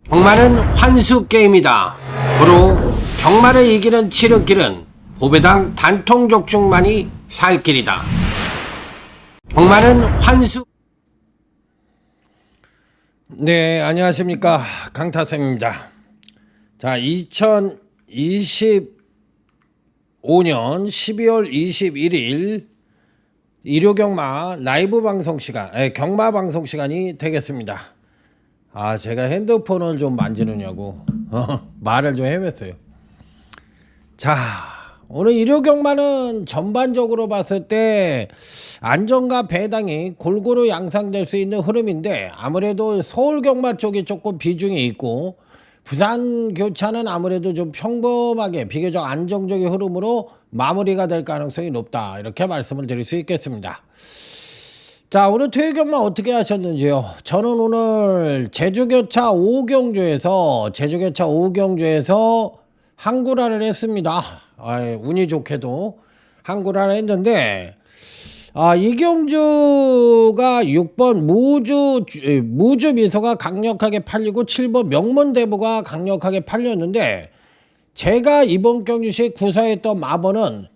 경마는 환수 게임이다. 고로 경마를 이기는 지름길은 고배당 단통족중만이 살 길이다. 경마는 환수. 네, 안녕하십니까, 강타쌤입니다. 자, 2025년 12월 21일 일요경마 라이브 방송 시간, 경마 방송 시간이 되겠습니다. 제가 핸드폰을 좀 만지느냐고 말을 좀 헤맸어요. 자, 오늘 일요경마는 전반적으로 봤을 때 안정과 배당이 골고루 양상될 수 있는 흐름인데, 아무래도 서울경마 쪽이 조금 비중이 있고 부산 교차는 아무래도 좀 평범하게 비교적 안정적인 흐름으로 마무리가 될 가능성이 높다, 이렇게 말씀을 드릴 수 있겠습니다. 자, 오늘 토요경마 어떻게 하셨는지요? 저는 오늘 제주교차 5경주에서 한구라를 했습니다. 운이 좋게도 한구라를 했는데, 이 경주가 6번 무주 미소가 강력하게 팔리고 7번 명문대부가 강력하게 팔렸는데, 제가 이번 경주시 구사했던 마번은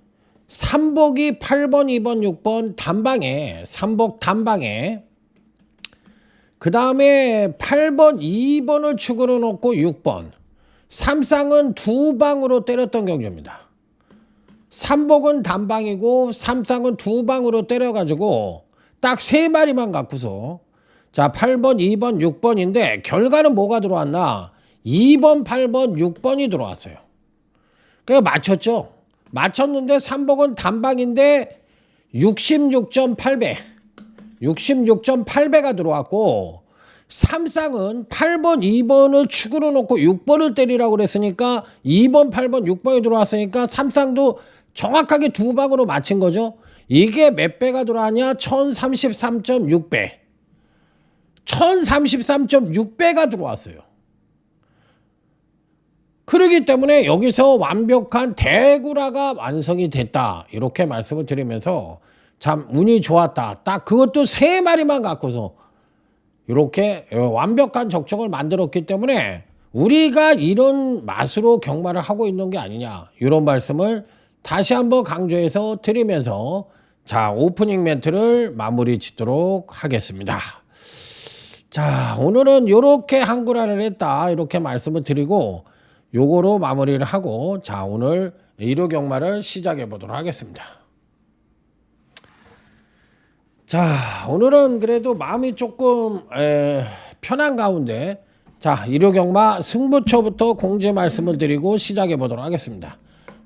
3복이 8번, 2번, 6번 단방에, 3복 단방에, 그 다음에 8번, 2번을 축으로 놓고 6번, 3쌍은 두 방으로 때렸던 경주입니다. 3복은 단방이고 3쌍은 두 방으로 때려가지고 딱 3마리만 갖고서, 자, 8번, 2번, 6번인데 결과는 뭐가 들어왔나? 2번, 8번, 6번이 들어왔어요. 그러니까 맞췄죠. 맞췄는데 3복은 단방인데 66.8배가 들어왔고, 3쌍은 8번, 2번을 축으로 놓고 6번을 때리라고 그랬으니까 2번, 8번, 6번이 들어왔으니까 3쌍도 정확하게 두 방으로 맞힌 거죠. 이게 몇 배가 들어왔냐? 1033.6배. 1033.6배가 들어왔어요. 그렇기 때문에 여기서 완벽한 대구라가 완성이 됐다, 이렇게 말씀을 드리면서 참 운이 좋았다. 딱 그것도 3마리만 갖고서 이렇게 완벽한 적정을 만들었기 때문에 우리가 이런 맛으로 경마를 하고 있는 게 아니냐, 이런 말씀을 다시 한번 강조해서 드리면서, 자, 오프닝 멘트를 마무리 짓도록 하겠습니다. 자, 오늘은 이렇게 한구라를 했다, 이렇게 말씀을 드리고 요거로 마무리를 하고, 자, 오늘 일요경마를 시작해 보도록 하겠습니다. 자, 오늘은 그래도 마음이 조금 편한 가운데, 자, 일요경마 승부처부터 공지 말씀을 드리고 시작해 보도록 하겠습니다.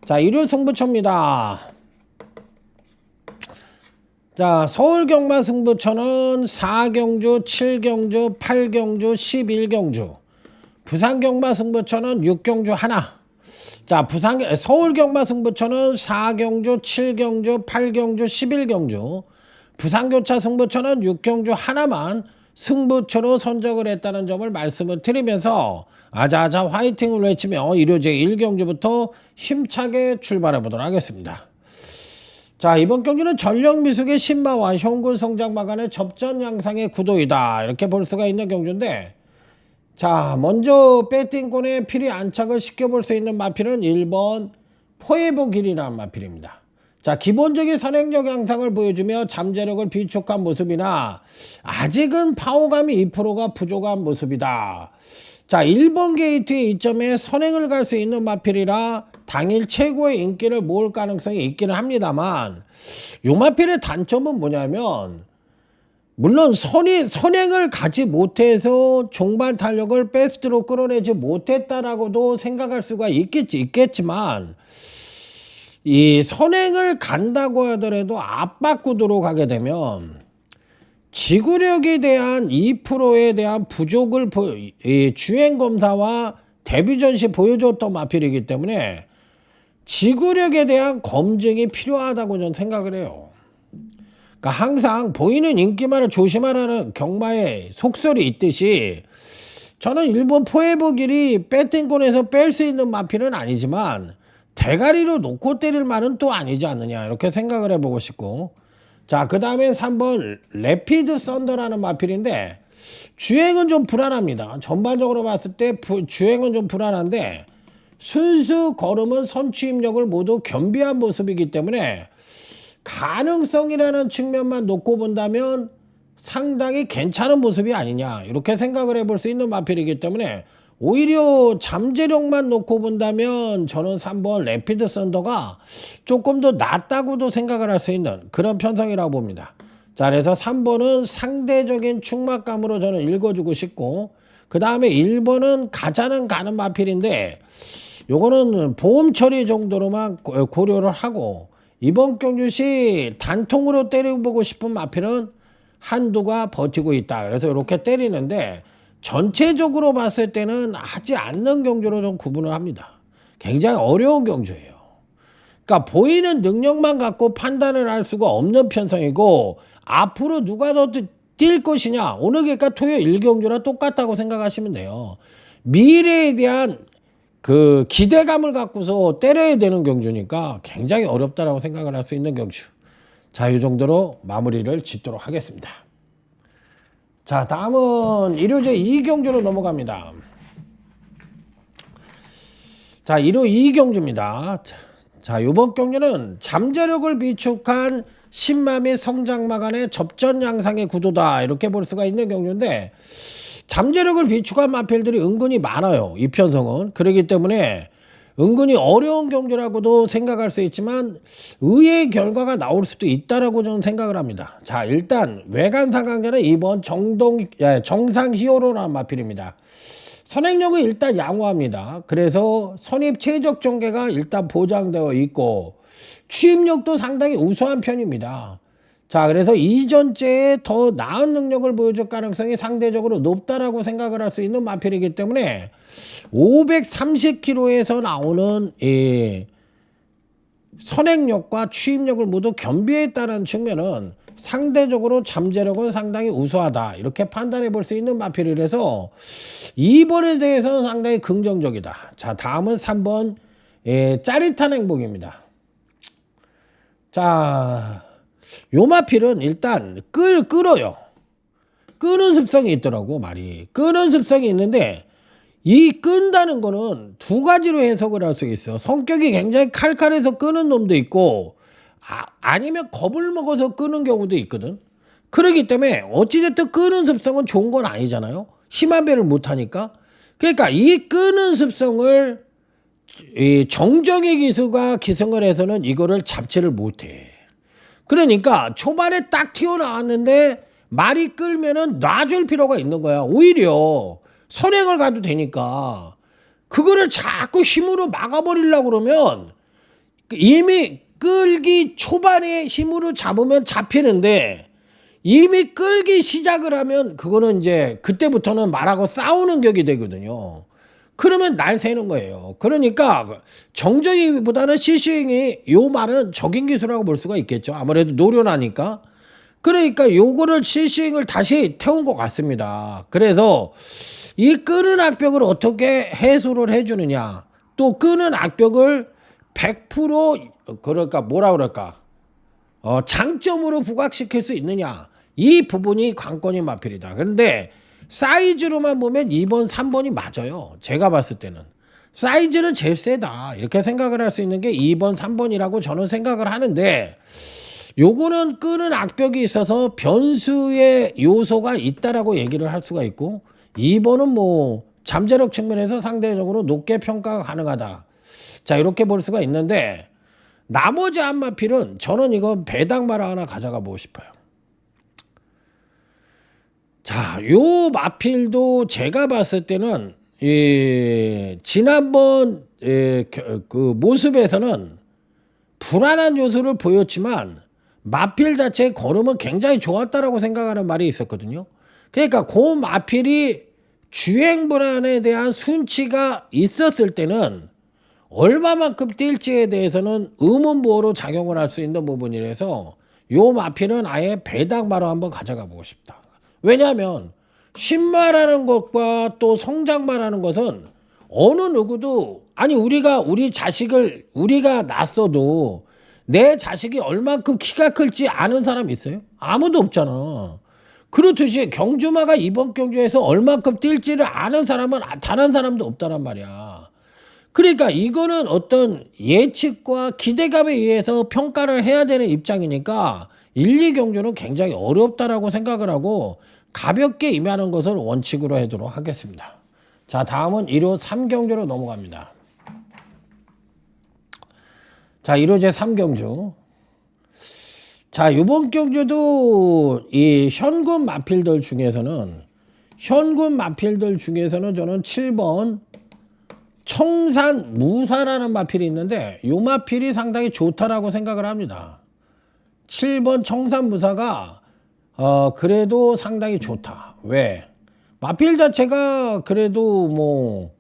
자, 일요 승부처입니다. 자, 서울경마 승부처는 4경주, 7경주, 8경주, 11경주. 부산경마 승부처는 6경주 하나. 자, 서울경마 승부처는 4경주, 7경주, 8경주, 11경주. 부산교차 승부처는 6경주 하나만 승부처로 선정을 했다는 점을 말씀을 드리면서, 아자아자 화이팅을 외치며 일요제 1경주부터 힘차게 출발해 보도록 하겠습니다. 자, 이번 경주는 전력미숙의 신마와 현군성장마간의 접전 양상의 구도이다, 이렇게 볼 수가 있는 경주인데, 자, 먼저 배팅권에 필히 안착을 시켜볼 수 있는 마필은 1번 포에보길이라는 마필입니다. 자, 기본적인 선행력 양상을 보여주며 잠재력을 비축한 모습이나 아직은 파워감이 2%가 부족한 모습이다. 자, 1번 게이트의 이점에 선행을 갈 수 있는 마필이라 당일 최고의 인기를 모을 가능성이 있기는 합니다만, 요 마필의 단점은 뭐냐면, 물론 선행을 가지 못해서 종반 탄력을 베스트로 끌어내지 못했다라고도 생각할 수가 있겠지만, 이 선행을 간다고 하더라도 압박구도로 가게 되면 지구력에 대한 2%에 대한 부족을 주행검사와 데뷔전시 보여줬던 마필이기 때문에 지구력에 대한 검증이 필요하다고 저는 생각을 해요. 그러니까 항상 보이는 인기만을 조심하라는 경마의 속설이 있듯이, 저는 일본 포에버길이 배팅권에서 뺄 수 있는 마필은 아니지만 대가리로 놓고 때릴 말은 또 아니지 않느냐, 이렇게 생각을 해보고 싶고, 자, 그 다음에 3번 레피드 썬더라는 마필인데, 주행은 좀 불안합니다. 전반적으로 봤을 때 주행은 좀 불안한데 순수 걸음은 선취입력을 모두 겸비한 모습이기 때문에 가능성이라는 측면만 놓고 본다면 상당히 괜찮은 모습이 아니냐 이렇게 생각을 해볼 수 있는 마필이기 때문에 오히려 잠재력만 놓고 본다면 저는 3번 래피드 썬더가 조금 더 낫다고도 생각을 할 수 있는 그런 편성이라고 봅니다. 자, 그래서 3번은 상대적인 충막감으로 저는 읽어주고 싶고, 그 다음에 1번은 가자는 가는 마필인데 요거는 보험 처리 정도로만 고려를 하고, 이번 경주 시 단통으로 때려보고 싶은 마필은 한두가 버티고 있다. 그래서 이렇게 때리는데 전체적으로 봤을 때는 하지 않는 경주로 좀 구분을 합니다. 굉장히 어려운 경주예요. 그러니까 보이는 능력만 갖고 판단을 할 수가 없는 편성이고, 앞으로 누가 더 뛸 것이냐, 오늘 그러니까 토요일 1경주랑 똑같다고 생각하시면 돼요. 미래에 대한 그 기대감을 갖고서 때려야 되는 경주니까 굉장히 어렵다라고 생각을 할 수 있는 경주. 자, 이 정도로 마무리를 짓도록 하겠습니다. 자, 다음은 일요제 2경주로 넘어갑니다. 자, 1호 2경주입니다. 자, 이번 경주는 잠재력을 비축한 신마 및 성장마 간의 접전 양상의 구도다 이렇게 볼 수가 있는 경주인데, 잠재력을 비축한 마필들이 은근히 많아요. 이 편성은. 그렇기 때문에 은근히 어려운 경주라고도 생각할 수 있지만 의외의 결과가 나올 수도 있다라고 저는 생각을 합니다. 자, 일단 외관 상강자는 2번 정상 히어로라는 마필입니다. 선행력은 일단 양호합니다. 그래서 선입 최적 전개가 일단 보장되어 있고 취입력도 상당히 우수한 편입니다. 자, 그래서 이전째에 더 나은 능력을 보여줄 가능성이 상대적으로 높다라고 생각을 할 수 있는 마필이기 때문에 530km에서 나오는 선행력과 취입력을 모두 겸비했다는 측면은 상대적으로 잠재력은 상당히 우수하다 이렇게 판단해 볼 수 있는 마필이라서 2번에 대해서는 상당히 긍정적이다. 자, 다음은 3번 짜릿한 행복입니다. 자, 요 마필은 일단 끌어요. 끄는 습성이 있더라고, 말이. 끄는 습성이 있는데 이 끈다는 거는 두 가지로 해석을 할 수 있어. 성격이 굉장히 칼칼해서 끄는 놈도 있고 아니면 겁을 먹어서 끄는 경우도 있거든. 그렇기 때문에 어찌됐든 끄는 습성은 좋은 건 아니잖아요. 심한 배를 못하니까. 그러니까 이 끄는 습성을 이 정정의 기수가 기승을 해서는 이거를 잡지를 못해. 그러니까 초반에 딱 튀어나왔는데 말이 끌면은 놔줄 필요가 있는 거야. 오히려 선행을 가도 되니까 그거를 자꾸 힘으로 막아버리려고 그러면 이미 끌기 초반에 힘으로 잡으면 잡히는데 이미 끌기 시작을 하면 그거는 이제 그때부터는 말하고 싸우는 격이 되거든요. 그러면 날 새는 거예요. 그러니까 정적이보다는 시스윙이 요 말은 적인 기술이라고 볼 수가 있겠죠. 아무래도 노련하니까. 그러니까 요거를 시스윙을 다시 태운 것 같습니다. 그래서 이 끄는 악벽을 어떻게 해소를 해주느냐, 또 끄는 악벽을 100% 그럴까 뭐라 그럴까 장점으로 부각시킬 수 있느냐, 이 부분이 관건인 마필이다. 그런데 사이즈로만 보면 2번 3번이 맞아요. 제가 봤을 때는 사이즈는 제일 세다 이렇게 생각을 할 수 있는 게 2번 3번이라고 저는 생각을 하는데, 요거는 끄는 악벽이 있어서 변수의 요소가 있다라고 얘기를 할 수가 있고, 2번은 뭐 잠재력 측면에서 상대적으로 높게 평가가 가능하다. 자, 이렇게 볼 수가 있는데, 나머지 한 마필은 저는 이건 배당마를 하나 가져가 보고 싶어요. 자, 요 마필도 제가 봤을 때는 지난번 그 모습에서는 불안한 요소를 보였지만 마필 자체의 걸음은 굉장히 좋았다라고 생각하는 말이 있었거든요. 그러니까 그 마필이 주행 불안에 대한 순치가 있었을 때는 얼마만큼 뛸지에 대해서는 의문부호로 작용을 할 수 있는 부분이라서 요 마필은 아예 배당마로 한번 가져가 보고 싶다. 왜냐하면 신마라는 것과 또 성장마라는 것은 어느 누구도, 아니 우리 자식을 우리가 낳았어도 내 자식이 얼만큼 키가 클지 아는 사람 있어요? 아무도 없잖아. 그렇듯이 경주마가 이번 경주에서 얼마큼 뛸지를 아는 사람은 단 한 사람도 없다란 말이야. 그러니까 이거는 어떤 예측과 기대감에 의해서 평가를 해야 되는 입장이니까 1, 2경주는 굉장히 어렵다라고 생각을 하고 가볍게 임하는 것을 원칙으로 하도록 하겠습니다. 자, 다음은 1호 3경주로 넘어갑니다. 자, 1호 제 3경주. 자, 이번 경주도 이 현금 마필들 중에서는 저는 7번 청산 무사라는 마필이 있는데 이 마필이 상당히 좋다라고 생각을 합니다. 7번 청산 무사가 그래도 상당히 좋다. 왜? 마필 자체가 그래도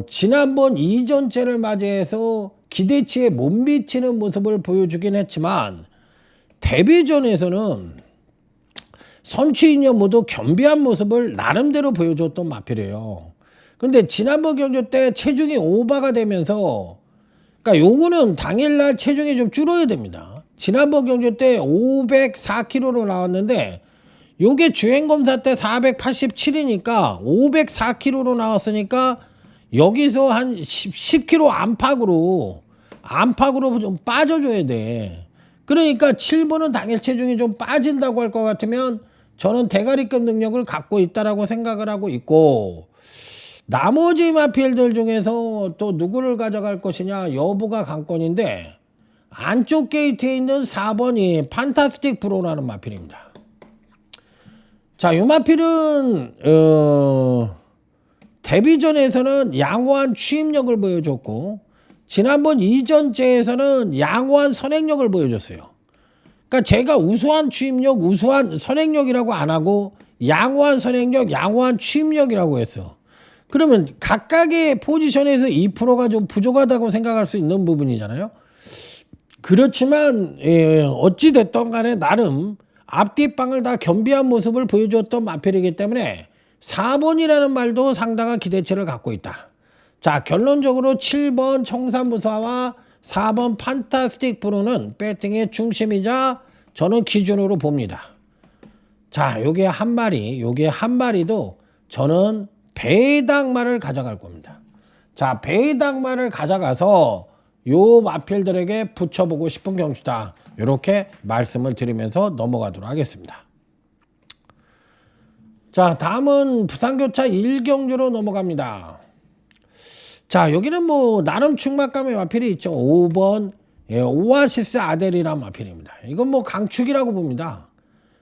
지난번 이전째를 맞이해서 기대치에 못 미치는 모습을 보여주긴 했지만 데뷔전에서는 선취인연 모두 겸비한 모습을 나름대로 보여줬던 마필이에요. 근데 지난번 경주 때 체중이 오버가 되면서 그러니까 요거는 당일날 체중이 좀 줄어야 됩니다. 지난번 경주 때 504kg로 나왔는데 요게 주행검사 때 487이니까 504kg로 나왔으니까 여기서 한 10kg 안팎으로 좀 빠져줘야 돼. 그러니까 7번은 당일 체중이 좀 빠진다고 할 것 같으면 저는 대가리급 능력을 갖고 있다라고 생각을 하고 있고 나머지 마필들 중에서 또 누구를 가져갈 것이냐 여부가 관건인데 안쪽 게이트에 있는 4번이 판타스틱 프로라는 마필입니다. 자, 이 마필은 데뷔전에서는 양호한 추임력을 보여줬고 지난번 이전째에서는 양호한 선행력을 보여줬어요. 그러니까 제가 우수한 추임력, 우수한 선행력이라고 안 하고 양호한 선행력, 양호한 추임력이라고 했어. 그러면 각각의 포지션에서 2%가 좀 부족하다고 생각할 수 있는 부분이잖아요. 그렇지만 어찌 됐든 간에 나름 앞뒤방을 다 겸비한 모습을 보여줬던 마필이기 때문에 4번이라는 말도 상당한 기대치를 갖고 있다. 자, 결론적으로 7번 청산무사와 4번 판타스틱 프로는 배팅의 중심이자 저는 기준으로 봅니다. 자, 요게 한 마리도 저는 배당마를 가져갈 겁니다. 자, 배당마를 가져가서 요 마필들에게 붙여보고 싶은 경주다. 이렇게 말씀을 드리면서 넘어가도록 하겠습니다. 자, 다음은 부산교차 1경주로 넘어갑니다. 자, 여기는 나름 충막감의 마필이 있죠. 5번 오아시스 아델이라는 마필입니다. 이건 강축이라고 봅니다.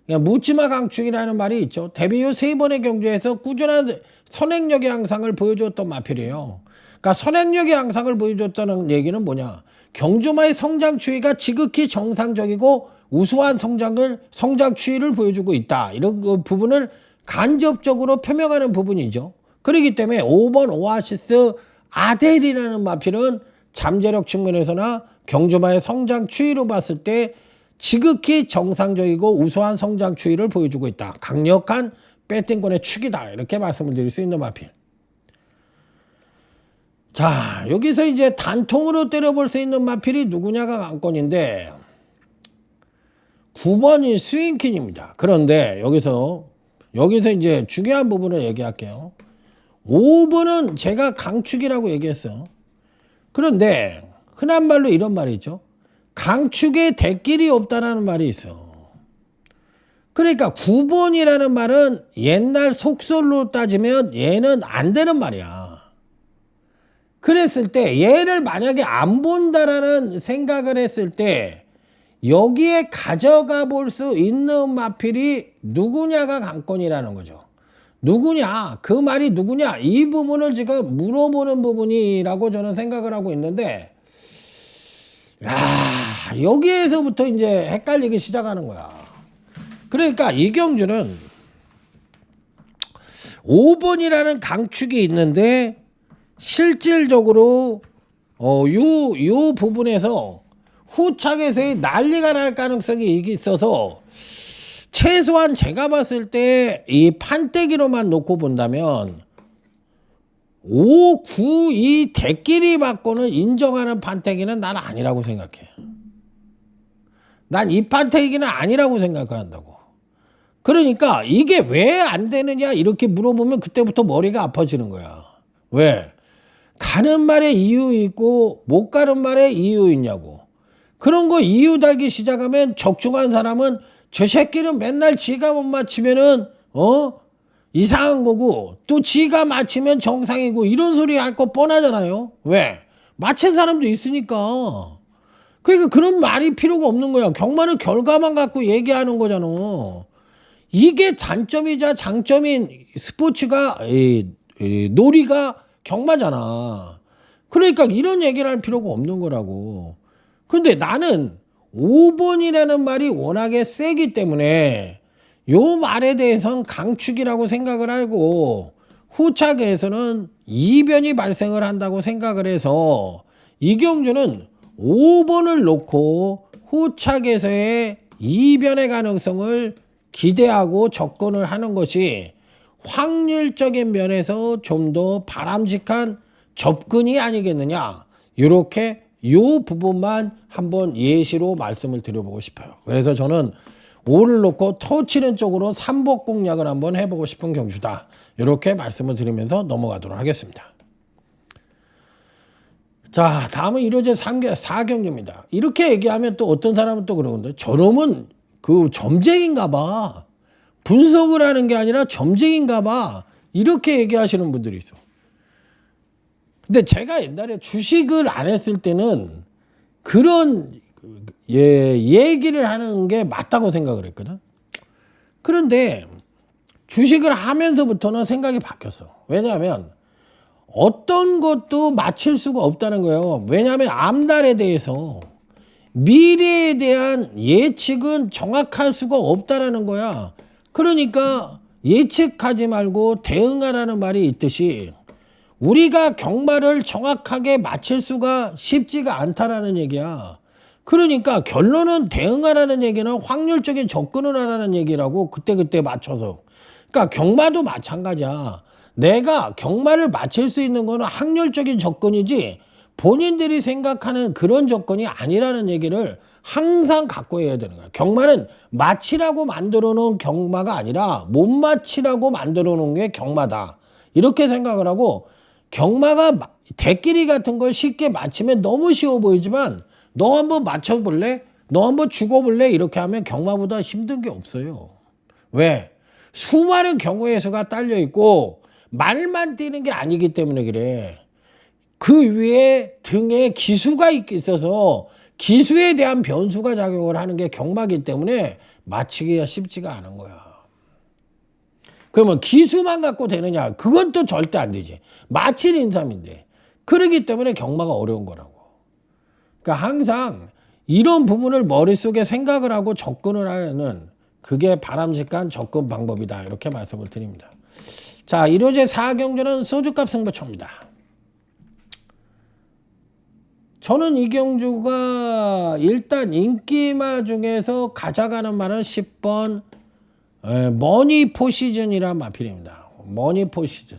묻지마 강축이라는 말이 있죠. 데뷔 후 3번의 경주에서 꾸준한 선행력의 양상을 보여줬던 마필이에요. 그러니까 선행력의 양상을 보여줬다는 얘기는 뭐냐? 경주마의 성장 추이가 지극히 정상적이고 우수한 성장 추이를 보여주고 있다. 이런 부분을 간접적으로 표명하는 부분이죠. 그렇기 때문에 5번 오아시스 아델이라는 마필은 잠재력 측면에서나 경주마의 성장 추이로 봤을 때 지극히 정상적이고 우수한 성장 추이를 보여주고 있다. 강력한 배팅권의 축이다. 이렇게 말씀을 드릴 수 있는 마필. 자, 여기서 이제 단통으로 때려볼 수 있는 마필이 누구냐가 관건인데 9번이 스윙퀸입니다. 그런데 여기서 이제 중요한 부분을 얘기할게요. 5번은 제가 강축이라고 얘기했어요. 그런데 흔한 말로 이런 말이 있죠. 강축에 대길이 없다라는 말이 있어. 그러니까 9번이라는 말은 옛날 속설로 따지면 얘는 안 되는 말이야. 그랬을 때 얘를 만약에 안 본다라는 생각을 했을 때 여기에 가져가 볼 수 있는 마필이 누구냐가 관건이라는 거죠. 누구냐? 그 말이 누구냐? 이 부분을 지금 물어보는 부분이라고 저는 생각을 하고 있는데 여기에서부터 이제 헷갈리기 시작하는 거야. 그러니까 이경주는 5번이라는 강축이 있는데 실질적으로 요 부분에서 후착에서의 난리가 날 가능성이 있어서 최소한 제가 봤을 때 이 판때기로만 놓고 본다면 5, 9, 이 대끼리 받고는 인정하는 판때기는 난 아니라고 생각해. 난 이 판때기는 아니라고 생각한다고. 그러니까 이게 왜 안 되느냐 이렇게 물어보면 그때부터 머리가 아파지는 거야. 왜? 가는 말에 이유 있고 못 가는 말에 이유 있냐고. 그런 거 이유 달기 시작하면 적중한 사람은 저 새끼는 맨날 지가 못 맞히면은 이상한 거고 또 지가 맞히면 정상이고 이런 소리 할 거 뻔하잖아요. 왜? 맞힌 사람도 있으니까. 그러니까 그런 말이 필요가 없는 거야. 경마는 결과만 갖고 얘기하는 거잖아. 이게 단점이자 장점인 스포츠가 놀이가 경마잖아. 그러니까 이런 얘기를 할 필요가 없는 거라고. 근데 나는 5번이라는 말이 워낙에 세기 때문에 요 말에 대해서는 강축이라고 생각을 하고 후차계에서는 이변이 발생을 한다고 생각을 해서 이경주는 5번을 놓고 후차계에서의 이변의 가능성을 기대하고 접근을 하는 것이 확률적인 면에서 좀 더 바람직한 접근이 아니겠느냐. 이렇게 요 부분만 한번 예시로 말씀을 드려보고 싶어요. 그래서 저는 5를 놓고 터치는 쪽으로 3복 공략을 한번 해보고 싶은 경주다. 이렇게 말씀을 드리면서 넘어가도록 하겠습니다. 자, 다음은 1호제 4경주입니다. 이렇게 얘기하면 또 어떤 사람은 또 그러는데 저놈은 그 점쟁인가 봐. 분석을 하는 게 아니라 점쟁인가 봐. 이렇게 얘기하시는 분들이 있어. 근데 제가 옛날에 주식을 안 했을 때는 그런 얘기를 하는 게 맞다고 생각을 했거든. 그런데 주식을 하면서부터는 생각이 바뀌었어. 왜냐하면 어떤 것도 맞힐 수가 없다는 거예요. 왜냐하면 앞날에 대해서 미래에 대한 예측은 정확할 수가 없다라는 거야. 그러니까 예측하지 말고 대응하라는 말이 있듯이 우리가 경마를 정확하게 맞힐 수가 쉽지가 않다라는 얘기야. 그러니까 결론은 대응하라는 얘기는 확률적인 접근을 하라는 얘기라고 그때그때 맞춰서. 그러니까 경마도 마찬가지야. 내가 경마를 맞힐 수 있는 거는 확률적인 접근이지 본인들이 생각하는 그런 접근이 아니라는 얘기를 항상 갖고 해야 되는 거야. 경마는 맞히라고 만들어 놓은 경마가 아니라 못 맞히라고 만들어 놓은 게 경마다. 이렇게 생각을 하고 경마가 대끼리 같은 걸 쉽게 맞히면 너무 쉬워 보이지만 너 한번 맞춰볼래? 너 한번 죽어볼래? 이렇게 하면 경마보다 힘든 게 없어요. 왜? 수많은 경우의 수가 딸려 있고 말만 뛰는 게 아니기 때문에 그래. 그 위에 등에 기수가 있어서 기수에 대한 변수가 작용을 하는 게 경마기 때문에 맞히기가 쉽지가 않은 거야. 그러면 기수만 갖고 되느냐? 그건 또 절대 안 되지. 맞힐 인삼인데. 그러기 때문에 경마가 어려운 거라고. 그러니까 항상 이런 부분을 머릿속에 생각을 하고 접근을 하는 그게 바람직한 접근 방법이다. 이렇게 말씀을 드립니다. 자, 1호제 4경주는 소주값 승부처입니다. 저는 이 경주가 일단 인기마 중에서 가져가는 말은 10번 머니 포시즌이란 마필입니다. 머니 포시즌.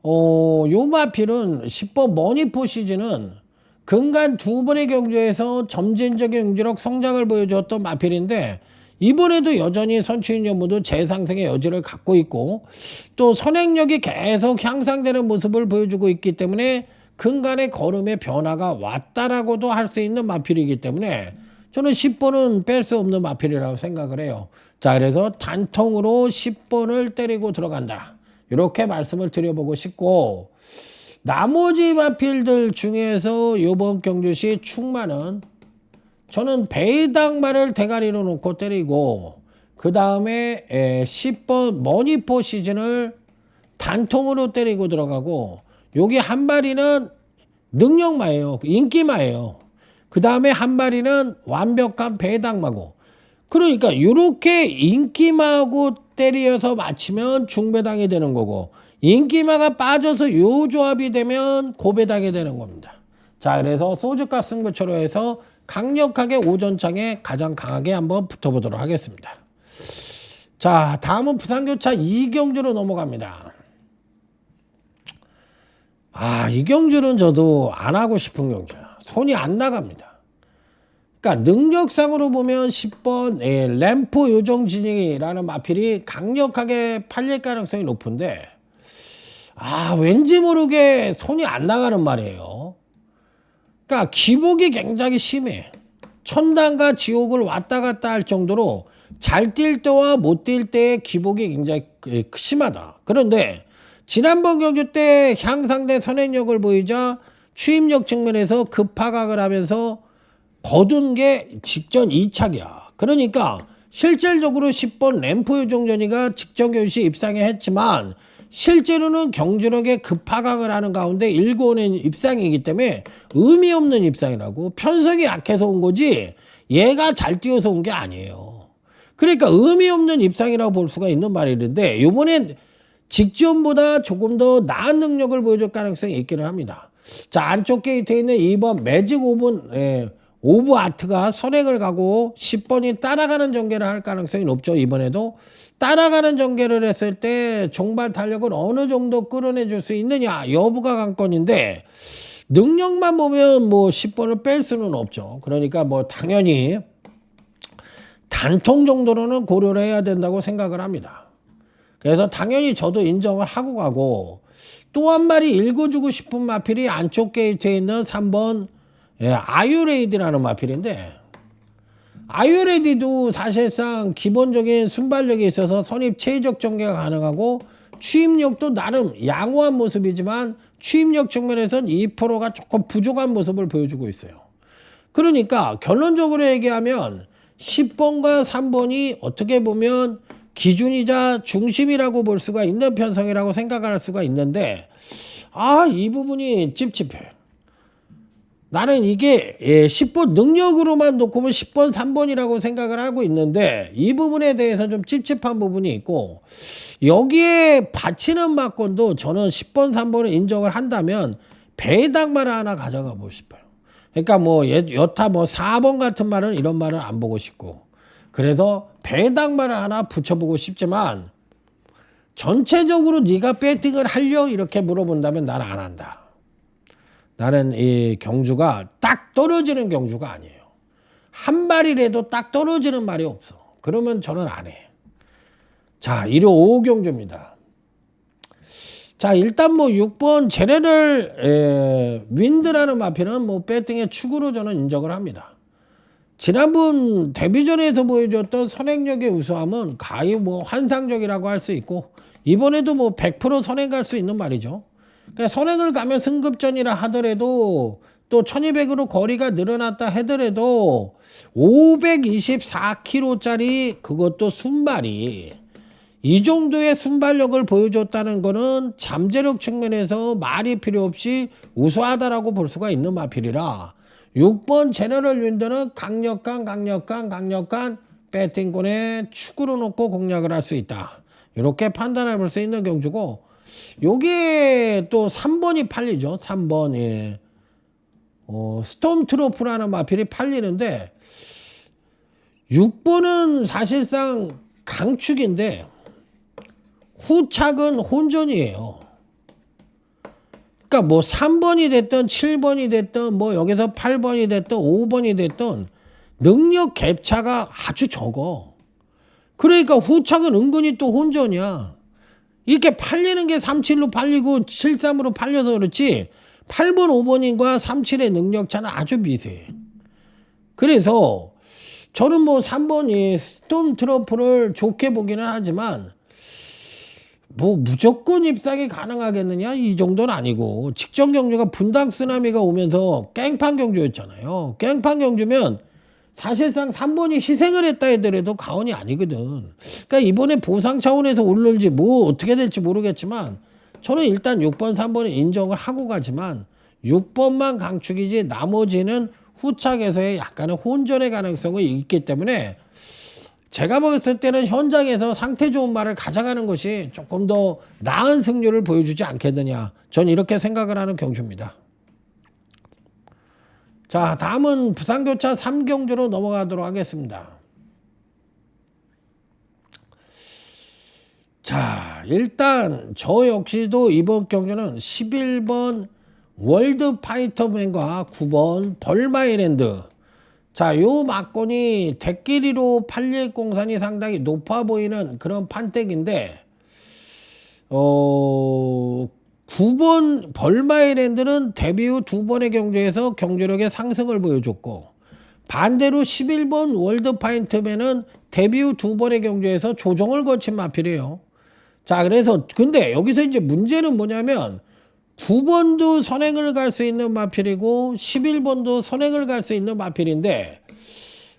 요 마필은 10번 머니 포시즌은 근간 두 번의 경주에서 점진적인 경주력 성장을 보여줬던 마필인데 이번에도 여전히 선취인 연무도 재상승의 여지를 갖고 있고 또 선행력이 계속 향상되는 모습을 보여주고 있기 때문에 근간의 걸음의 변화가 왔다라고도 할 수 있는 마필이기 때문에 저는 10번은 뺄 수 없는 마필이라고 생각을 해요. 자, 그래서 단통으로 10번을 때리고 들어간다. 이렇게 말씀을 드려보고 싶고 나머지 마필들 중에서 이번 경주시 충마는 저는 배당말을 대가리로 놓고 때리고 그 다음에 10번 머니포 시즌을 단통으로 때리고 들어가고 여기 한 마리는 능력마예요. 인기마예요. 그 다음에 한 마리는 완벽한 배당마고 그러니까 이렇게 인기마하고 때려서 맞히면 중배당이 되는 거고 인기마가 빠져서 요 조합이 되면 고배당이 되는 겁니다. 자, 그래서 소주값 승부처로 해서 강력하게 오전장에 가장 강하게 한번 붙어보도록 하겠습니다. 자, 다음은 부산교차 이경주로 넘어갑니다. 이 경주는 저도 안 하고 싶은 경주야. 손이 안 나갑니다. 그러니까 능력상으로 보면 10번 램포 요정진이라는 마필이 강력하게 팔릴 가능성이 높은데 왠지 모르게 손이 안 나가는 말이에요. 그러니까 기복이 굉장히 심해. 천당과 지옥을 왔다 갔다 할 정도로 잘 뛸 때와 못 뛸 때의 기복이 굉장히 심하다. 그런데 지난번 경주 때 향상된 선행력을 보이자 추임력 측면에서 급하각을 하면서 거둔 게 직전 2착이야. 그러니까 실질적으로 10번 램프 요정전이가 직전 교시 입상에 했지만 실제로는 경주력에 급하각을 하는 가운데 일궈낸 입상이기 때문에 의미 없는 입상이라고. 편성이 약해서 온 거지 얘가 잘 뛰어서 온 게 아니에요. 그러니까 의미 없는 입상이라고 볼 수가 있는 말이는데 이번엔 직전보다 조금 더 나은 능력을 보여줄 가능성이 있기는 합니다. 자, 안쪽 게이트에 있는 2번 매직 오브 아트가 선행을 가고 10번이 따라가는 전개를 할 가능성이 높죠. 이번에도 따라가는 전개를 했을 때 종발 탄력을 어느 정도 끌어내 줄 수 있느냐 여부가 관건인데 능력만 보면 뭐 10번을 뺄 수는 없죠. 그러니까 뭐 당연히 단통 정도로는 고려를 해야 된다고 생각을 합니다. 그래서 당연히 저도 인정을 하고 가고 또 한 마리 읽어주고 싶은 마필이 안쪽 게이트에 있는 3번 아유레이드라는 마필인데 아유레이드도 사실상 기본적인 순발력이 있어서 선입 체의적 전개가 가능하고 추임력도 나름 양호한 모습이지만 추임력 측면에선 2%가 조금 부족한 모습을 보여주고 있어요. 그러니까 결론적으로 얘기하면 10번과 3번이 어떻게 보면 기준이자 중심이라고 볼 수가 있는 편성이라고 생각할 수가 있는데 이 부분이 찝찝해. 나는 이게 10번 능력으로만 놓고 보면 10번 3번이라고 생각을 하고 있는데 이 부분에 대해서 좀 찝찝한 부분이 있고 여기에 바치는 막건도 저는 10번 3번을 인정을 한다면 배당말을 하나 가져가 보고 싶어요. 그러니까 뭐 여타 뭐 4번 같은 말은 이런 말은 안 보고 싶고 그래서 배당말을 하나 붙여보고 싶지만 전체적으로 네가 배팅을 하려 이렇게 물어본다면 나는 안 한다. 나는 이 경주가 딱 떨어지는 경주가 아니에요. 한 발이라도 딱 떨어지는 말이 없어. 그러면 저는 안 해. 자, 1호 5호 경주입니다. 자, 일단 뭐 6번 제네럴 윈드라는 마필은 뭐 배팅의 축으로 저는 인정을 합니다. 지난번 데뷔전에서 보여줬던 선행력의 우수함은 가히 뭐 환상적이라고 할 수 있고 이번에도 뭐 100% 선행 갈 수 있는 말이죠. 그러니까 선행을 가면 승급전이라 하더라도 또 1200으로 거리가 늘어났다 하더라도 524km짜리 그것도 순발이 이 정도의 순발력을 보여줬다는 거는 잠재력 측면에서 말이 필요 없이 우수하다라고 볼 수가 있는 마필이라 6번 제너럴 윈드는 강력한 배팅권에 축으로 놓고 공략을 할 수 있다. 이렇게 판단해 볼 수 있는 경주고 요게 또 3번이 팔리죠. 3번 스톰트로프라는 마필이 팔리는데 6번은 사실상 강축인데 후착은 혼전이에요. 그러니까 뭐 3번이 됐든 7번이 됐든 뭐 여기서 8번이 됐든 5번이 됐든 능력 갭차가 아주 적어. 그러니까 후착은 은근히 또 혼전이야. 이렇게 팔리는 게 37로 팔리고 73으로 팔려서 그렇지 8번 5번인과 37의 능력차는 아주 미세해. 그래서 저는 뭐 3번이 스톰 트러플을 좋게 보기는 하지만 뭐 무조건 입상이 가능하겠느냐 이 정도는 아니고 직전 경주가 분당 쓰나미가 오면서 깽판 경주였잖아요. 깽판 경주면 사실상 3번이 희생을 했다 하더라도 가언이 아니거든. 그러니까 이번에 보상 차원에서 올릴지 뭐 어떻게 될지 모르겠지만 저는 일단 6번 3번은 인정을 하고 가지만 6번만 강축이지 나머지는 후착에서의 약간의 혼전의 가능성이 있기 때문에 제가 봤을 때는 현장에서 상태 좋은 말을 가져가는 것이 조금 더 나은 승률을 보여주지 않겠느냐. 전 이렇게 생각을 하는 경주입니다. 자, 다음은 부산교차 3경주로 넘어가도록 하겠습니다. 자, 일단 저 역시도 이번 경주는 11번 월드 파이터맨과 9번 벌마이랜드 자, 요 막건이 대끼리로 팔릴 공산이 상당히 높아 보이는 그런 판택인데 9번 벌마이랜드는 데뷔 후 2번의 경주에서 경주력의 상승을 보여줬고, 반대로 11번 월드파인트맨은 데뷔 후 2번의 경주에서 조정을 거친 마필이에요. 자, 그래서 근데 여기서 이제 문제는 뭐냐면 9번도 선행을 갈 수 있는 마필이고 11번도 선행을 갈 수 있는 마필인데,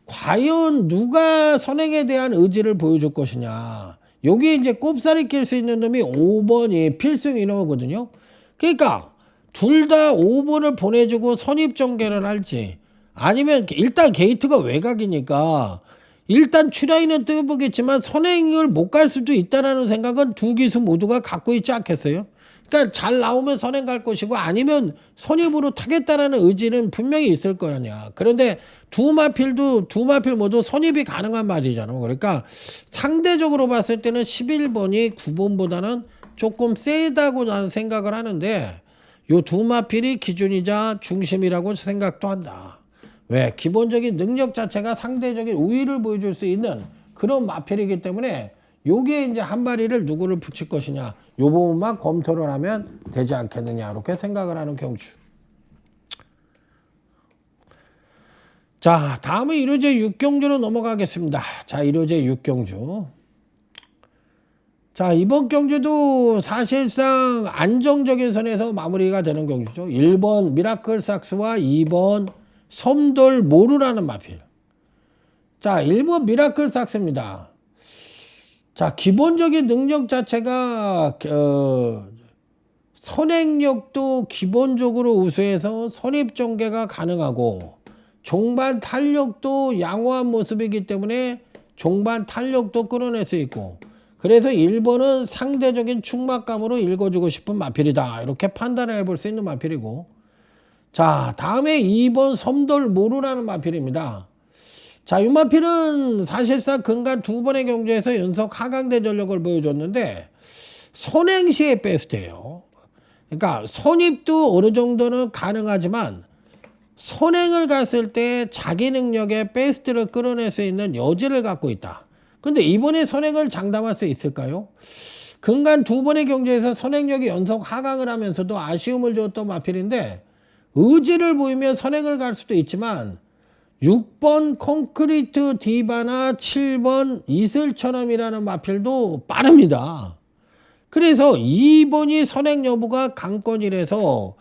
과연 누가 선행에 대한 의지를 보여줄 것이냐. 여기 이제 꼽사리 낄 수 있는 놈이 5번이 필승 인어거든요. 그러니까 둘 다 5번을 보내주고 선입전개를 할지, 아니면 일단 게이트가 외곽이니까 일단 추라인은 뜨보겠지만 선행을 못 갈 수도 있다라는 생각은 두 기수 모두가 갖고 있지 않겠어요? 그러니까 잘 나오면 선행 갈 것이고 아니면 선입으로 타겠다라는 의지는 분명히 있을 거 아니야. 그런데 두 마필 모두 선입이 가능한 말이잖아. 그러니까 상대적으로 봤을 때는 11번이 9번보다는 조금 세다고 나는 생각을 하는데, 요 두 마필이 기준이자 중심이라고 생각도 한다. 왜? 기본적인 능력 자체가 상대적인 우위를 보여줄 수 있는 그런 마필이기 때문에 요게 이제 한 마리를 누구를 붙일 것이냐, 요 부분만 검토를 하면 되지 않겠느냐, 이렇게 생각을 하는 경주. 자, 다음은 1호제 6경주로 넘어가겠습니다. 자, 1호제 6경주. 자, 이번 경주도 사실상 안정적인 선에서 마무리가 되는 경주죠. 1번 미라클 삭스와 2번 섬돌 모루라는 마필. 자, 1번 미라클 삭스입니다. 자, 기본적인 능력 자체가 선행력도 기본적으로 우수해서 선입전개가 가능하고, 종반 탄력도 양호한 모습이기 때문에 종반 탄력도 끌어낼 수 있고, 그래서 1번은 상대적인 충막감으로 읽어주고 싶은 마필이다, 이렇게 판단을 해볼 수 있는 마필이고, 자, 다음에 2번 섬돌 모루라는 마필입니다. 자, 이 마필은 사실상 근간 2번의 경주에서 연속 하강대 전력을 보여줬는데 선행시의 베스트예요. 그러니까 선입도 어느 정도는 가능하지만 선행을 갔을 때 자기 능력의 베스트를 끌어낼 수 있는 여지를 갖고 있다. 그런데 이번에 선행을 장담할 수 있을까요? 근간 2번의 경주에서 선행력이 연속 하강을 하면서도 아쉬움을 줬던 마필인데, 의지를 보이면 선행을 갈 수도 있지만 6번 콘크리트 디바나 7번 이슬처럼이라는 마필도 빠릅니다. 그래서 2번이 선행 여부가 관건이라서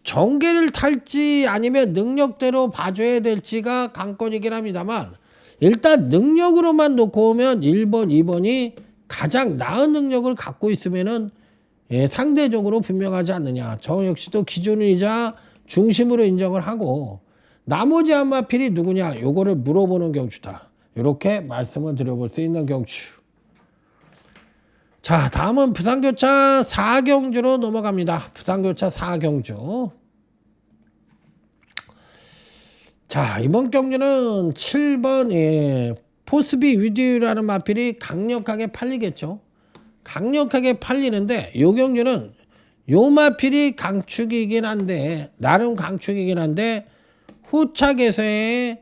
전개를 탈지 아니면 능력대로 봐줘야 될지가 관건이긴 합니다만, 일단 능력으로만 놓고 오면 1번, 2번이 가장 나은 능력을 갖고 있으면은 상대적으로 분명하지 않느냐. 저 역시도 기준이자 중심으로 인정을 하고, 나머지 한 마필이 누구냐, 요거를 물어보는 경주다, 이렇게 말씀을 드려볼 수 있는 경주. 자, 다음은 부산교차 4경주로 넘어갑니다. 부산교차 4경주. 자, 이번 경주는 7번 포스비 위드라는 마필이 강력하게 팔리겠죠. 강력하게 팔리는데, 요 경주는 요 마필이 강축이긴 한데, 나름 강축이긴 한데 후착에서의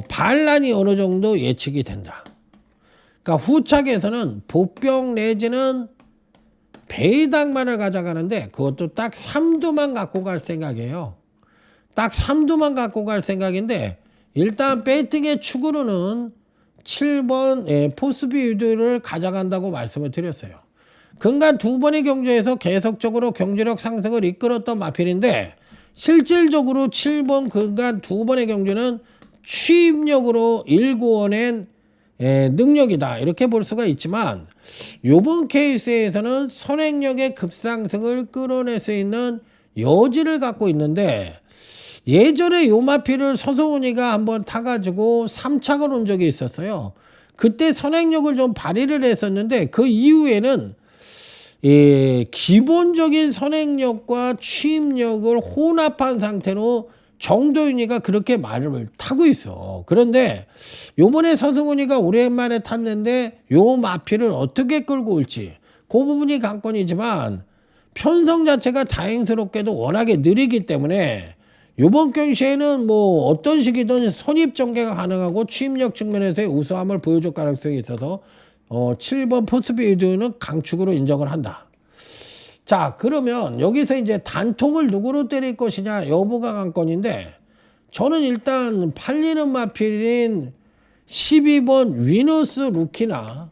반란이 어느 정도 예측이 된다. 그러니까 후착에서는 복병 내지는 배당만을 가져가는데, 그것도 딱 3두만 갖고 갈 생각이에요. 딱 3두만 갖고 갈 생각인데, 일단 배팅의 축으로는 7번 포스비 유도를 가져간다고 말씀을 드렸어요. 근간 2번의 경주에서 계속적으로 경주력 상승을 이끌었던 마필인데, 실질적으로 7번 근간 2번의 경주는 취입력으로 일구어낸 능력이다, 이렇게 볼 수가 있지만, 이번 케이스에서는 선행력의 급상승을 끌어낼 수 있는 여지를 갖고 있는데, 예전에 요 마필을 서성훈이가 한번 타가지고 3착을 온 적이 있었어요. 그때 선행력을 좀 발휘를 했었는데, 그 이후에는 기본적인 선행력과 취입력을 혼합한 상태로 정도윤이가 그렇게 말을 타고 있어. 그런데 요번에 서승훈이가 오랜만에 탔는데 요 마필을 어떻게 끌고 올지, 그 부분이 관건이지만, 편성 자체가 다행스럽게도 워낙에 느리기 때문에 요번 경시에는 뭐 어떤 시기든 선입 전개가 가능하고 취입력 측면에서의 우수함을 보여줄 가능성이 있어서 7번 포스비 유도는 강축으로 인정을 한다. 자, 그러면 여기서 이제 단통을 누구로 때릴 것이냐 여부가 관건인데, 저는 일단 팔리는 마필인 12번 위너스 루키나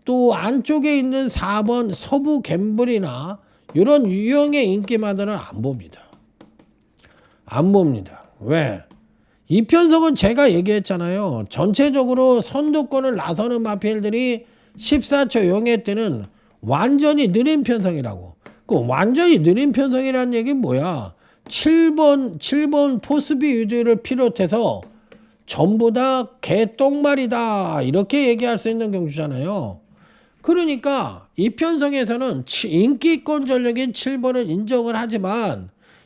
또 안쪽에 있는 4번 서부 갬블이나 이런 유형의 인기마들은 안 봅니다. 안 봅니다. 왜? 이 편성은 제가 얘기했잖아요. 전체적으로 선두권을 나서는 마필들이 14초 영예 때는 완전히 느린 편성이라고. 그 완전히 느린 편성이라는 얘기는 뭐야? 7번 포스비 유도를 비롯해서 전부 다 개똥말이다 이렇게 얘기할 수 있는 경주잖아요. 그러니까 이 편성에서는 인기권 전력인 7번은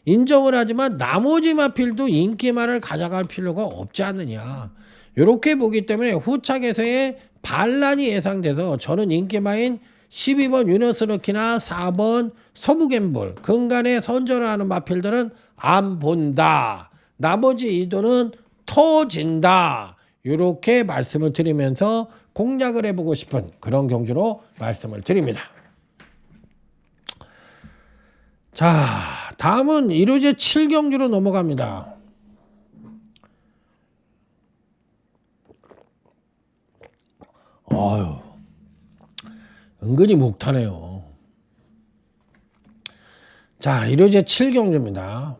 인정을 하지만 나머지 마필도 인기만을 가져갈 필요가 없지 않느냐 이렇게 보기 때문에 후착에서의 반란이 예상돼서 저는 인기마인 12번 유너스러키나 4번 서부갬블 근간에 선전하는 마필들은 안 본다. 나머지 이도는 터진다. 이렇게 말씀을 드리면서 공략을 해보고 싶은 그런 경주로 말씀을 드립니다. 자, 다음은 1호제 7경주로 넘어갑니다. 아유, 은근히 목 타네요. 자, 1호제 7경주입니다.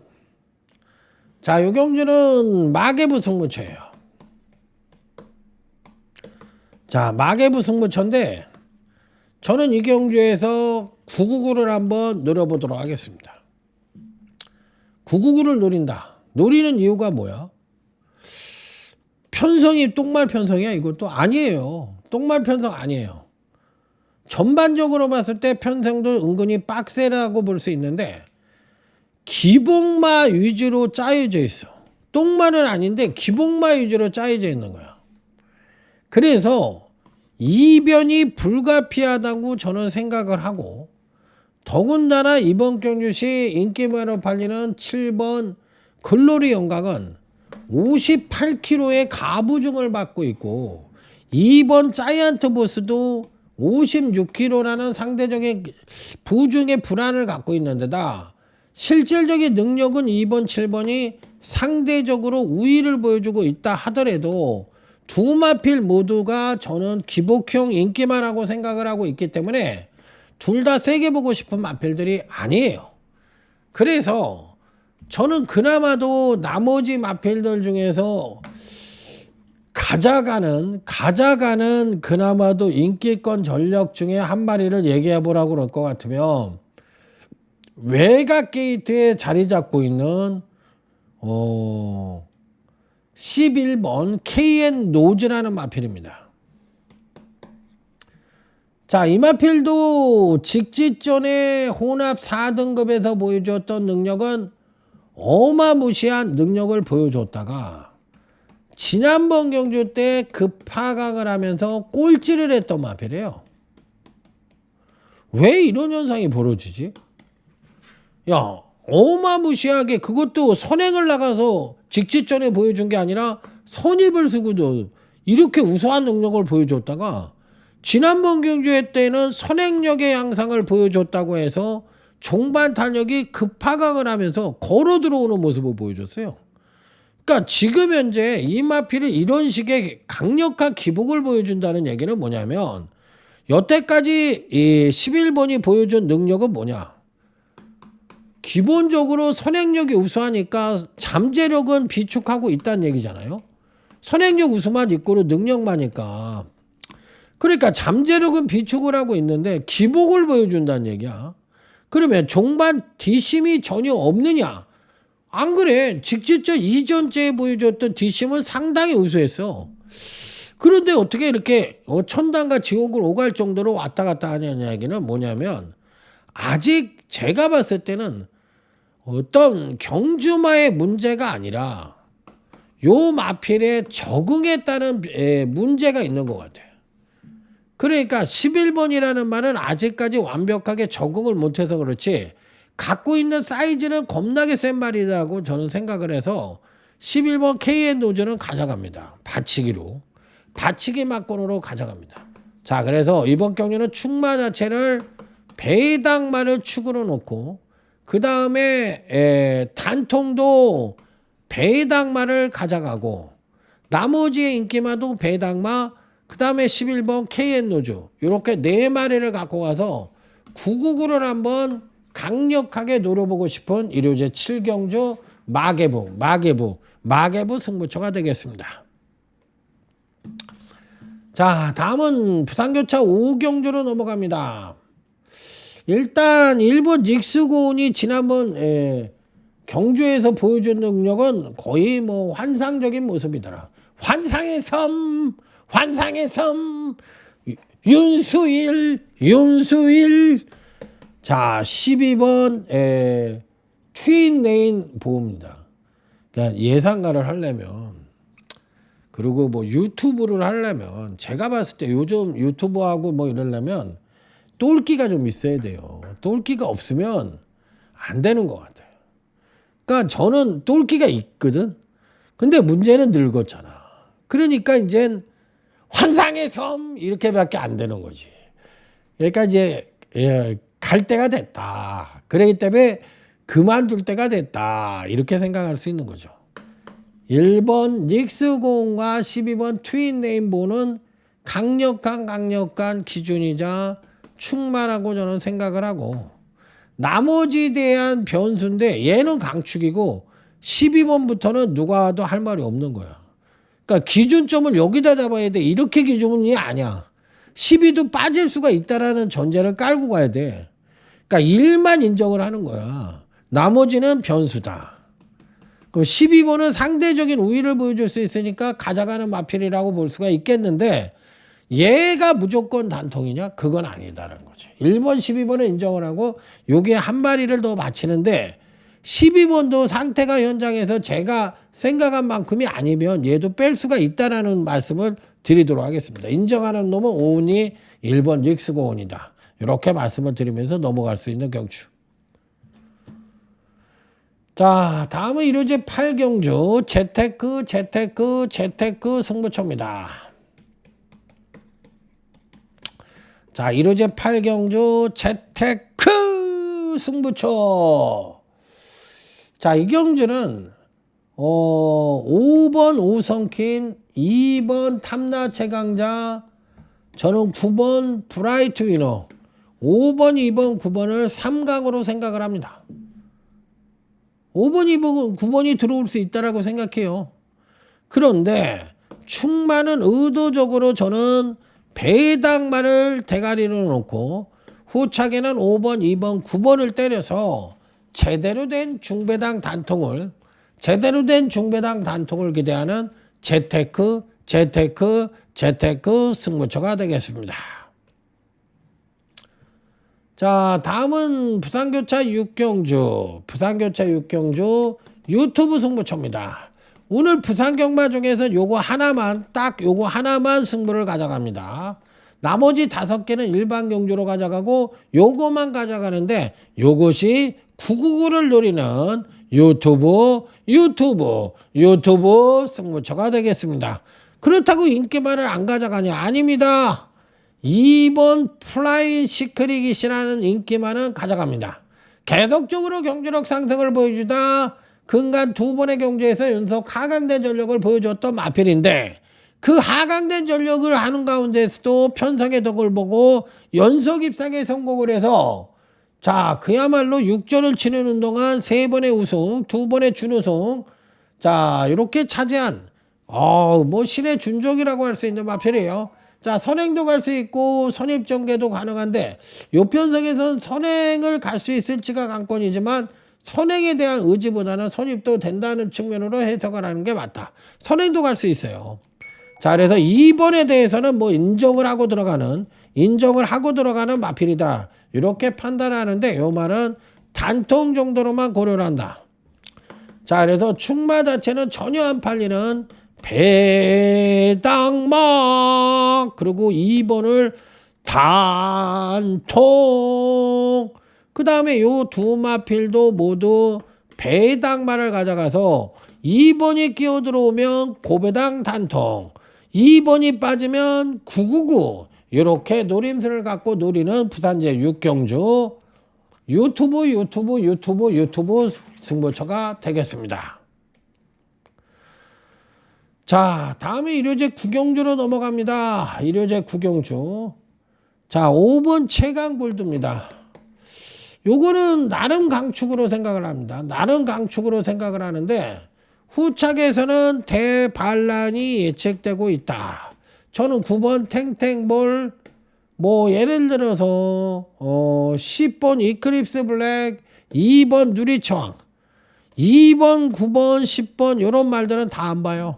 자, 이 경주는 마개부 승부처예요. 자, 마개부 승부처인데 저는 이 경주에서 999를 한번 노려보도록 하겠습니다. 999를 노린다. 노리는 이유가 뭐야? 편성이 똥말 편성이야? 이것도 아니에요. 똥말 편성 아니에요. 전반적으로 봤을 때 편성도 은근히 빡세라고 볼 수 있는데 기복마 위주로 짜여져 있어. 똥말은 아닌데 기복마 위주로 짜여져 있는 거야. 그래서 이변이 불가피하다고 저는 생각을 하고, 더군다나 이번 경주시 인기마로 팔리는 7번 글로리 영각은 58kg의 가부중을 받고 있고 2번 자이언트 보스도 56kg라는 상대적인 부중의 불안을 갖고 있는 데다 실질적인 능력은 2번, 7번이 상대적으로 우위를 보여주고 있다 하더라도 두 마필 모두가 저는 기복형 인기마라고 생각을 하고 있기 때문에 둘 다 세게 보고 싶은 마필들이 아니에요. 그래서 저는 그나마도 나머지 마필들 중에서 가져가는 그나마도 인기권 전력 중에 한 마리를 얘기해 보라고 그럴 것 같으면 외곽 게이트에 자리 잡고 있는 11번 KN 노즈라는 마필입니다. 자, 이 마필도 직지전에 혼합 4등급에서 보여줬던 능력은 어마무시한 능력을 보여줬다가 지난번 경주 때 급하강을 하면서 꼴찌를 했던 마필이에요. 왜 이런 현상이 벌어지지? 야, 어마무시하게 그것도 선행을 나가서 직지전에 보여준 게 아니라 선입을 쓰고도 이렇게 우수한 능력을 보여줬다가 지난번 경주회 때는 선행력의 양상을 보여줬다고 해서 종반 탄력이 급하강을 하면서 걸어 들어오는 모습을 보여줬어요. 그러니까 지금 현재 이 마필이 이런 식의 강력한 기복을 보여준다는 얘기는 뭐냐면 여태까지 이 11번이 보여준 능력은 뭐냐? 기본적으로 선행력이 우수하니까 잠재력은 비축하고 있다는 얘기잖아요. 선행력 우수만 있고로 능력만이니까. 그러니까 잠재력은 비축을 하고 있는데 기복을 보여준다는 얘기야. 그러면 종반 뒷심이 전혀 없느냐? 안 그래. 직지전 이전째에 보여줬던 뒷심은 상당히 우수했어. 그런데 어떻게 이렇게 천당과 지옥을 오갈 정도로 왔다 갔다 하냐는 얘기는 뭐냐면 아직 제가 봤을 때는 어떤 경주마의 문제가 아니라 요 마필에 적응했다는 문제가 있는 것 같아요. 그러니까 11번이라는 말은 아직까지 완벽하게 적응을 못해서 그렇지 갖고 있는 사이즈는 겁나게 센 말이라고 저는 생각을 해서 11번 KN 노즈는 가져갑니다. 받치기로. 받치기 막권으로 가져갑니다. 자, 그래서 이번 경주는 축마 자체를 배당만을 축으로 놓고 그 다음에 단통도 배당마를 가져가고 나머지의 인기마도 배당마 그 다음에 11번 KN노즈 이렇게 4마리를 갖고 가서 999를 한번 강력하게 노려보고 싶은 일요제 7경주 마계부 승부처가 되겠습니다. 자, 다음은 부산교차 5경주로 넘어갑니다. 일단 일본 닉스고온이 지난번 경주에서 보여준 능력은 거의 뭐 환상적인 모습이더라. 환상의 섬 윤수일 자 12번 트윈레인 보호입니다. 그러니까 예상가를 하려면 그리고 뭐 유튜브를 하려면 제가 봤을 때 요즘 유튜브하고 뭐 이러려면 똘끼가 좀 있어야 돼요. 똘끼가 없으면 안 되는 것 같아요. 그러니까 저는 똘끼가 있거든. 근데 문제는 늙었잖아. 그러니까 이젠 환상의 섬 이렇게밖에 안 되는 거지. 그러니까 이제 갈 때가 됐다. 그렇기 때문에 그만둘 때가 됐다. 이렇게 생각할 수 있는 거죠. 1번 닉스공과 12번 트윈레인보는 강력한 기준이자 충만하고 저는 생각을 하고 나머지에 대한 변수인데 얘는 강축이고 12번부터는 누가 와도 할 말이 없는 거야. 그러니까 기준점을 여기다 잡아야 돼. 이렇게 기준이 아니야. 12도 빠질 수가 있다라는 전제를 깔고 가야 돼. 그러니까 1만 인정을 하는 거야. 나머지는 변수다. 그럼 12번은 상대적인 우위를 보여줄 수 있으니까 가져가는 마필이라고 볼 수가 있겠는데 얘가 무조건 단통이냐? 그건 아니다라는 거죠. 1번, 12번은 인정을 하고 요게 한 마리를 더 맞히는데 12번도 상태가 현장에서 제가 생각한 만큼이 아니면 얘도 뺄 수가 있다라는 말씀을 드리도록 하겠습니다. 인정하는 놈은 오은이 1번 닉스고온이다. 이렇게 말씀을 드리면서 넘어갈 수 있는 경주. 자, 다음은 일요제 8경주 재테크 승부처입니다. 자, 일요제 8경주 재테크 승부처. 자, 이 경주는 5번 오성킨, 2번 탐나 최강자, 저는 9번 브라이트 위너, 5번, 2번, 9번을 3강으로 생각을 합니다. 5번, 2번, 9번이 들어올 수 있다라고 생각해요. 그런데 충만은 의도적으로 저는 배당만을 대가리로 놓고 후차게는 5번, 2번, 9번을 때려서 제대로 된 중배당 단통을 기대하는 재테크 승부처가 되겠습니다. 자, 다음은 부산교차 6경주 유튜브 승부처입니다. 오늘 부산경마 중에서 요거 하나만 승부를 가져갑니다. 나머지 5개는 일반 경주로 가져가고 요거만 가져가는데 요것이 999를 노리는 유튜브 승부처가 되겠습니다. 그렇다고 인기만을 안 가져가냐? 아닙니다. 2번 플라잉 시크릿이라는 인기만은 가져갑니다. 계속적으로 경주력 상승을 보여주다 근간 2번의 경주에서 연속 하강된 전력을 보여줬던 마필인데 그 하강된 전력을 하는 가운데서도 편성의 덕을 보고 연속 입상에 성공을 해서 자, 그야말로 6전을 치르는 동안 3번의 우승, 2번의 준우승, 자, 이렇게 차지한 뭐 신의 준종이라고 할 수 있는 마필이에요. 자, 선행도 갈 수 있고 선입전개도 가능한데 요 편성에선 선행을 갈 수 있을지가 관건이지만 선행에 대한 의지보다는 선입도 된다는 측면으로 해석을 하는 게 맞다. 선행도 갈 수 있어요. 자, 그래서 2번에 대해서는 뭐 인정을 하고 들어가는 마필이다. 이렇게 판단하는데 요 말은 단통 정도로만 고려를 한다. 자, 그래서 충마 자체는 전혀 안 팔리는 배당막 그리고 2번을 단통 그 다음에 요 두 마필도 모두 배당말을 가져가서 2번이 끼어 들어오면 고배당 단통, 2번이 빠지면 999 이렇게 노림수를 갖고 노리는 부산제 6경주 유튜브 승부처가 되겠습니다. 자, 다음에 일요제 9경주로 넘어갑니다. 일요제 9경주. 자, 5번 최강불두입니다. 요거는 나름 강축으로 생각을 합니다. 나름 강축으로 생각을 하는데 후착에서는 대반란이 예측되고 있다. 저는 9번 탱탱볼 뭐 예를 들어서 10번 이클립스 블랙, 2번 누리청, 2번, 9번, 10번 이런 말들은 다 안 봐요.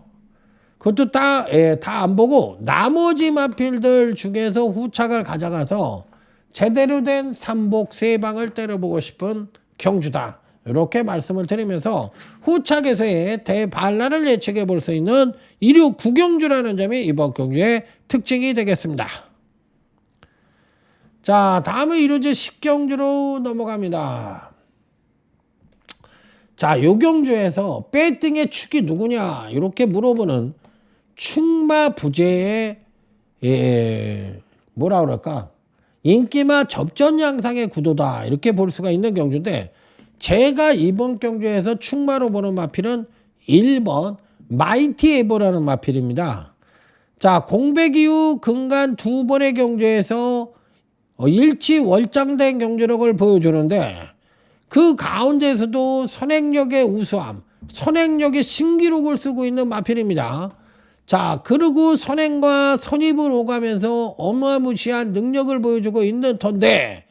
그것도 다 안 보고 나머지 마필들 중에서 후착을 가져가서 제대로 된 삼복 세방을 때려보고 싶은 경주다. 이렇게 말씀을 드리면서 후착에서의 대반란을 예측해 볼 수 있는 일요 9경주라는 점이 이번 경주의 특징이 되겠습니다. 자, 다음은 일요제 10경주로 넘어갑니다. 자, 요 경주에서 배팅의 축이 누구냐 이렇게 물어보는 충마부재의 뭐라 그럴까 인기마 접전 양상의 구도다 이렇게 볼 수가 있는 경주인데 제가 이번 경주에서 충마로 보는 마필은 1번 마이티 에버라는 마필입니다. 자, 공백 이후 근간 두 번의 경주에서 일치 월장된 경주력을 보여주는데 그 가운데서도 선행력의 우수함, 선행력의 신기록을 쓰고 있는 마필입니다. 자, 그리고 선행과 선입을 오가면서 어마무시한 능력을 보여주고 있는 터인데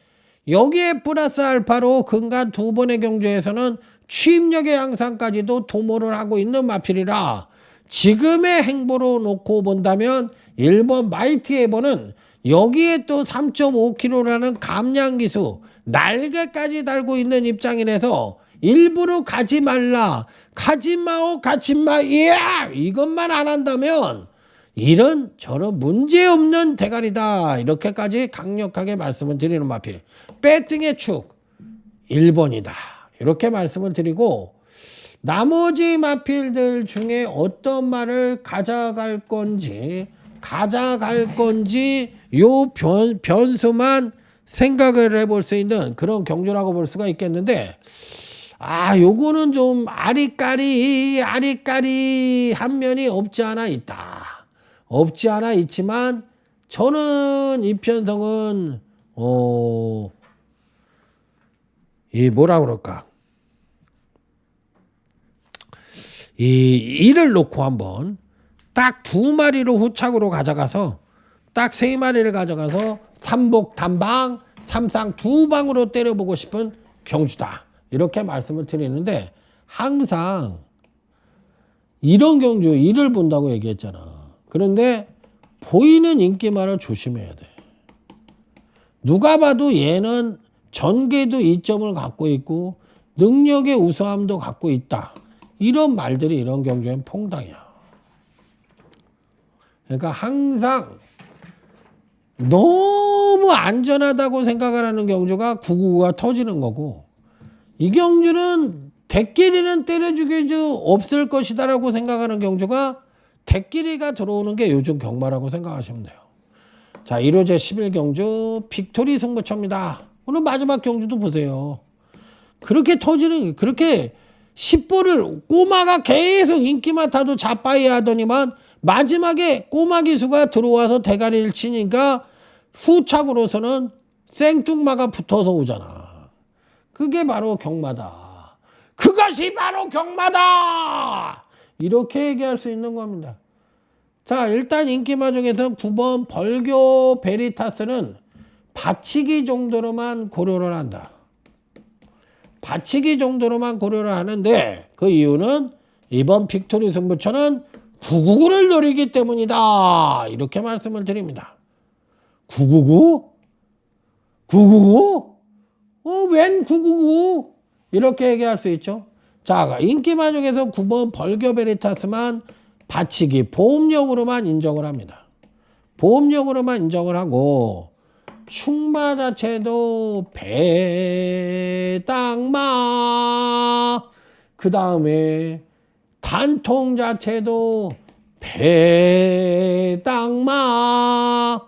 여기에 플러스 알파로 근간 두 번의 경주에서는 취입력의 양상까지도 도모를 하고 있는 마필이라 지금의 행보로 놓고 본다면 1번 마이티 에버는 여기에 또 3.5kg라는 감량기수 날개까지 달고 있는 입장이라서 일부러 가지 말라 가지마오 가지마 이것만 안 한다면 이런 저런 문제없는 대가리다 이렇게까지 강력하게 말씀을 드리는 마필 배팅의 축 1번이다 이렇게 말씀을 드리고 나머지 마필들 중에 어떤 말을 가져갈 건지 요 변수만 생각을 해볼 수 있는 그런 경주라고 볼 수가 있겠는데 요거는 좀 아리까리한 면이 없지 않아 있다. 없지 않아 있지만 저는 이 편성은 이 뭐라 그럴까 이를 놓고 한번 딱 두 마리로 후착으로 가져가서 딱 세 마리를 가져가서 삼복 단방, 삼상 두 방으로 때려보고 싶은 경주다. 이렇게 말씀을 드리는데 항상 이런 경주 이를 본다고 얘기했잖아. 그런데 보이는 인기만을 조심해야 돼. 누가 봐도 얘는 전개도 이점을 갖고 있고 능력의 우수함도 갖고 있다. 이런 말들이 이런 경주엔 퐁당이야. 그러니까 항상 너무 안전하다고 생각을 하는 경주가 999가 터지는 거고 이 경주는 대끼리는 때려주기 없을 것이다라고 생각하는 경주가 대끼리가 들어오는 게 요즘 경마라고 생각하시면 돼요. 자, 1호제 11경주 빅토리 승부처입니다. 오늘 마지막 경주도 보세요. 그렇게 터지는 그렇게 10보를 꼬마가 계속 인기만 타도 자빠이 하더니만 마지막에 꼬마 기수가 들어와서 대가리를 치니까 후착으로서는 생뚱마가 붙어서 오잖아. 그게 바로 경마다. 그것이 바로 경마다. 이렇게 얘기할 수 있는 겁니다. 자, 일단 인기마 중에서 9번 벌교 베리타스는 받치기 정도로만 고려를 한다. 받치기 정도로만 고려를 하는데 그 이유는 이번 빅토리 승부처는 999를 노리기 때문이다. 이렇게 말씀을 드립니다. 999? 999? 웬 999? 이렇게 얘기할 수 있죠. 자, 인기마 중에서 9번 벌교 베리타스만 받치기 보험력으로만 인정을 합니다. 보험력으로만 인정을 하고 충마 자체도 배당마. 그 다음에 단통 자체도 배당마.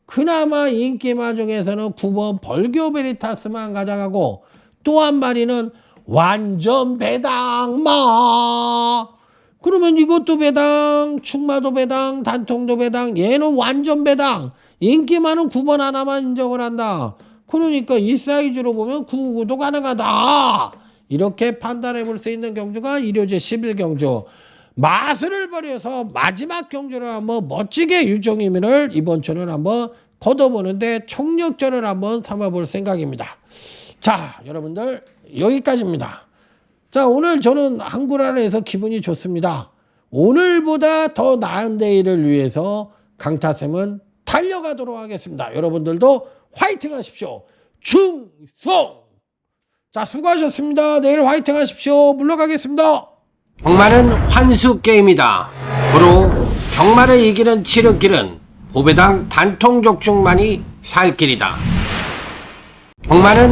그나마 인기마 중에서는 9번 벌교 베리타스만 가져가고 또 한 마리는 완전 배당마. 그러면 이것도 배당, 충마도 배당, 단통도 배당, 얘는 완전 배당. 인기마는 9번 하나만 인정을 한다. 그러니까 이 사이즈로 보면 999도 가능하다. 이렇게 판단해 볼 수 있는 경주가 일요제 11경주. 마술을 벌여서 마지막 경주를 한번 멋지게 유종의미를 이번 주는 한번 걷어보는데 총력전을 한번 삼아볼 생각입니다. 자, 여러분들 여기까지입니다. 자, 오늘 저는 한구라에서 기분이 좋습니다. 오늘보다 더 나은 내일을 위해서 강타쌤은 달려가도록 하겠습니다. 여러분들도 화이팅 하십시오. 충성! 자, 수고하셨습니다. 내일 화이팅 하십시오. 물러가겠습니다. 경마는 환수 게임이다. 고로 경마를 이기는 지름길은 보배당 단통족중만이 살 길이다. 경마는